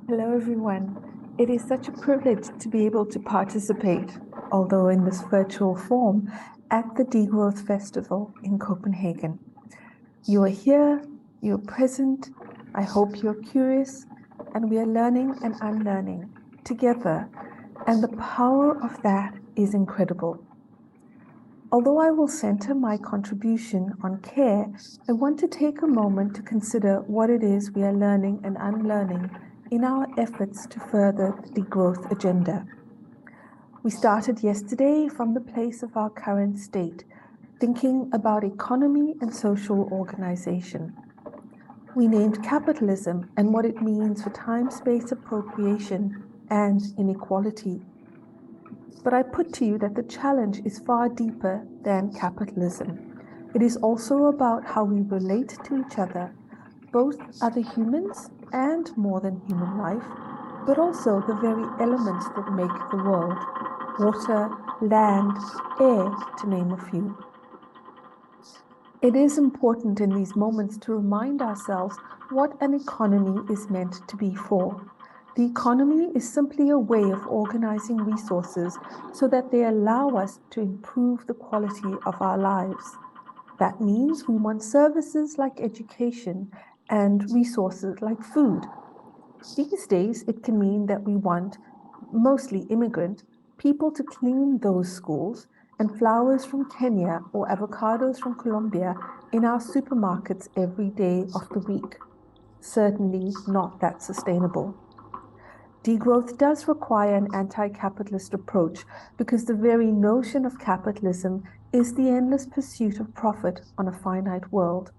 Hello, everyone. It is such a privilege to be able to participate, although in this virtual form, at the DEGROWTH Festival in Copenhagen. You are here, you're present, I hope you're curious, and we are learning and unlearning together, and the power of that is incredible. Although I will center my contribution on care, I want to take a moment to consider what it is we are learning and unlearning in our efforts to further the degrowth agenda. We started yesterday from the place of our current state, thinking about economy and social organization. We named capitalism and what it means for time-space appropriation and inequality. But I put to you that the challenge is far deeper than capitalism. It is also about how we relate to each other, both other humans and more than human life, but also the very elements that make the world: water, land, air, to name a few. It is important in these moments to remind ourselves what an economy is meant to be for. The economy is simply a way of organizing resources so that they allow us to improve the quality of our lives. That means we want services like education and resources like food. These days, it can mean that we want, mostly immigrant, people to clean those schools and flowers from Kenya or avocados from Colombia in our supermarkets every day of the week. Certainly not that sustainable. Degrowth does require an anti-capitalist approach because the very notion of capitalism is the endless pursuit of profit on a finite world.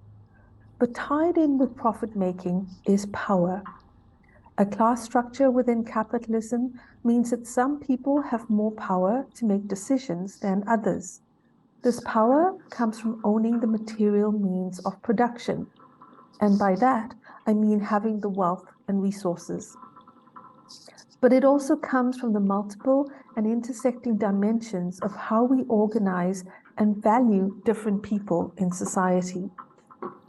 But tied in with profit-making is power. A class structure within capitalism means that some people have more power to make decisions than others. This power comes from owning the material means of production. And by that, I mean having the wealth and resources. But it also comes from the multiple and intersecting dimensions of how we organize and value different people in society.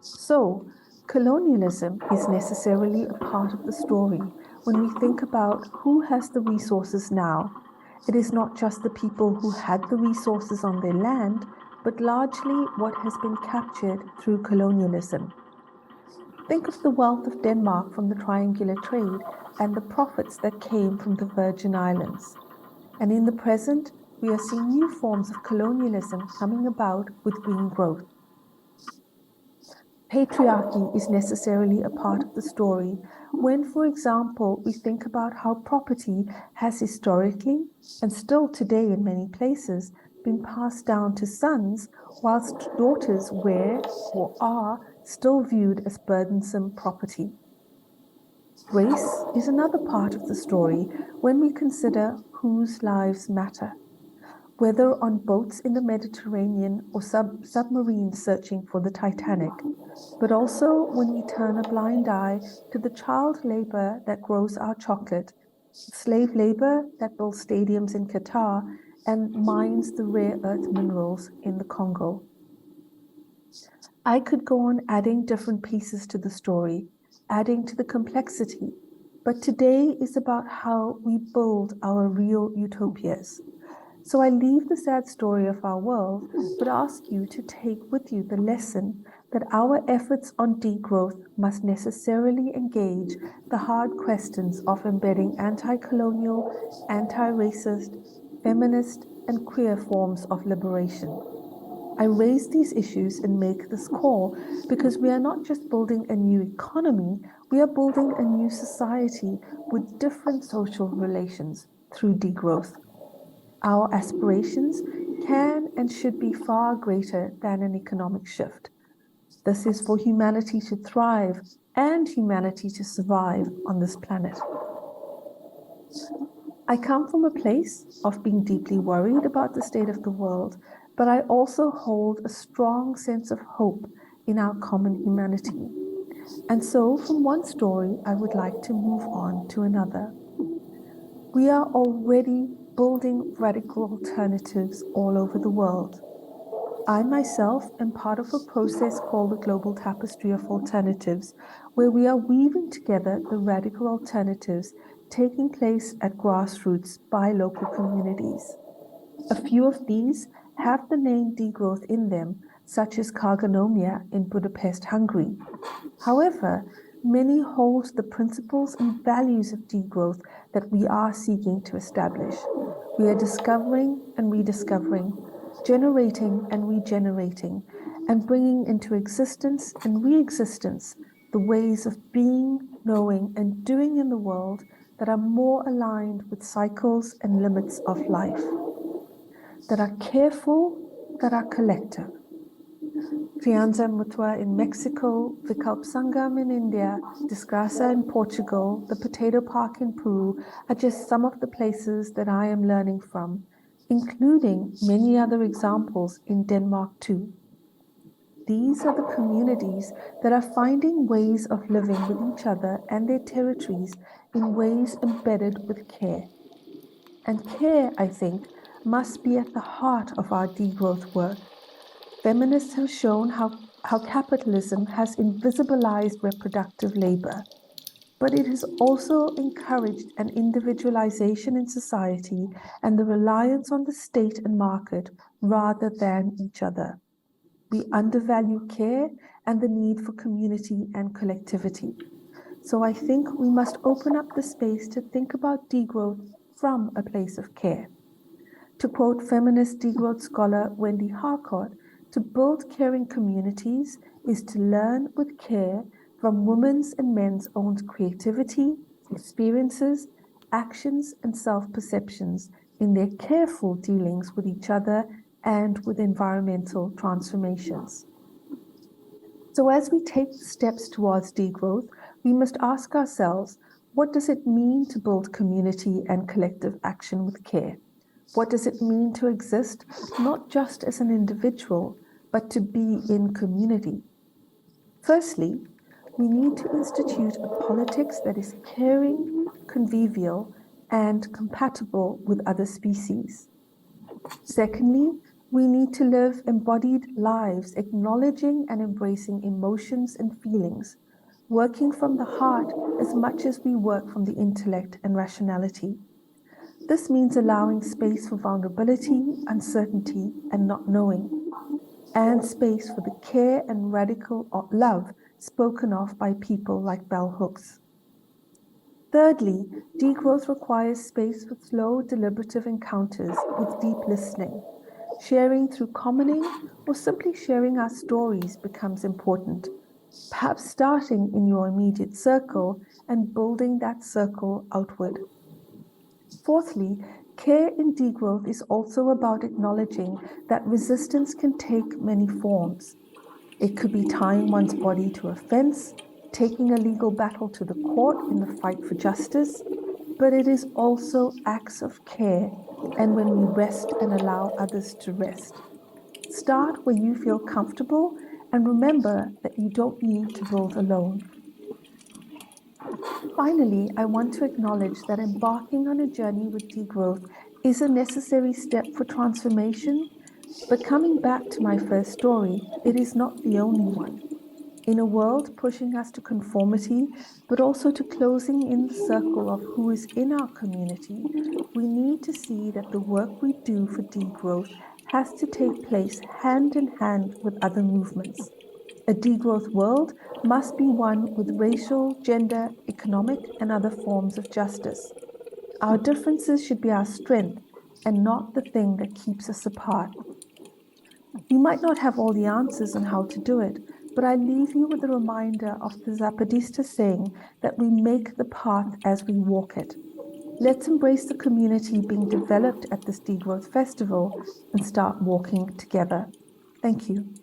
So, colonialism is necessarily a part of the story when we think about who has the resources now. It is not just the people who had the resources on their land, but largely what has been captured through colonialism. Think of the wealth of Denmark from the triangular trade and the profits that came from the Virgin Islands. And in the present, we are seeing new forms of colonialism coming about with green growth. Patriarchy is necessarily a part of the story when, for example, we think about how property has historically, and still today in many places, been passed down to sons, whilst daughters were or are still viewed as burdensome property. Race is another part of the story when we consider whose lives matter, whether on boats in the Mediterranean or submarines searching for the Titanic, but also when we turn a blind eye to the child labor that grows our chocolate, slave labor that builds stadiums in Qatar and mines the rare earth minerals in the Congo. I could go on adding different pieces to the story, adding to the complexity, but today is about how we build our real utopias. So I leave the sad story of our world, but ask you to take with you the lesson that our efforts on degrowth must necessarily engage the hard questions of embedding anti-colonial, anti-racist, feminist, and queer forms of liberation. I raise these issues and make this call because we are not just building a new economy, we are building a new society with different social relations through degrowth. Our aspirations can and should be far greater than an economic shift. This is for humanity to thrive and humanity to survive on this planet. I come from a place of being deeply worried about the state of the world, but I also hold a strong sense of hope in our common humanity. And so, from one story, I would like to move on to another. We are already building radical alternatives all over the world. I myself am part of a process called the Global Tapestry of Alternatives, where we are weaving together the radical alternatives taking place at grassroots by local communities. A few of these have the name degrowth in them, such as Cargonomia in Budapest, Hungary. However, many hold the principles and values of degrowth that we are seeking to establish. We are discovering and rediscovering, generating and regenerating, and bringing into existence and re-existence the ways of being, knowing, and doing in the world that are more aligned with cycles and limits of life, that are careful, that are collective. Crianza Mutua in Mexico, Vikalp Sangam in India, Disgrasa in Portugal, the Potato Park in Peru are just some of the places that I am learning from, including many other examples in Denmark too. These are the communities that are finding ways of living with each other and their territories in ways embedded with care. And care, I think, must be at the heart of our degrowth work. Feminists have shown how capitalism has invisibilized reproductive labor, but it has also encouraged an individualization in society and the reliance on the state and market rather than each other. We undervalue care and the need for community and collectivity. So I think we must open up the space to think about degrowth from a place of care. To quote feminist degrowth scholar Wendy Harcourt, to build caring communities is to learn with care from women's and men's own creativity, experiences, actions, and self-perceptions in their careful dealings with each other and with environmental transformations. So as we take steps towards degrowth, we must ask ourselves, what does it mean to build community and collective action with care? What does it mean to exist not just as an individual, but to be in community? Firstly, we need to institute a politics that is caring, convivial, and compatible with other species. Secondly, we need to live embodied lives, acknowledging and embracing emotions and feelings, working from the heart as much as we work from the intellect and rationality. This means allowing space for vulnerability, uncertainty, and not knowing, and space for the care and radical love spoken of by people like bell hooks. Thirdly, degrowth requires space for slow, deliberative encounters with deep listening. Sharing through commenting or simply sharing our stories becomes important, perhaps starting in your immediate circle and building that circle outward. Fourthly, care in degrowth is also about acknowledging that resistance can take many forms. It could be tying one's body to a fence, taking a legal battle to the court in the fight for justice, but it is also acts of care and when we rest and allow others to rest. Start where you feel comfortable and remember that you don't need to build alone. Finally, I want to acknowledge that embarking on a journey with degrowth is a necessary step for transformation, but coming back to my first story, it is not the only one. In a world pushing us to conformity, but also to closing in the circle of who is in our community, we need to see that the work we do for degrowth has to take place hand in hand with other movements. A degrowth world must be one with racial, gender, economic, and other forms of justice. Our differences should be our strength and not the thing that keeps us apart. You might not have all the answers on how to do it, but I leave you with a reminder of the Zapadista saying that we make the path as we walk it. Let's embrace the community being developed at this Degrowth Festival and start walking together. Thank you.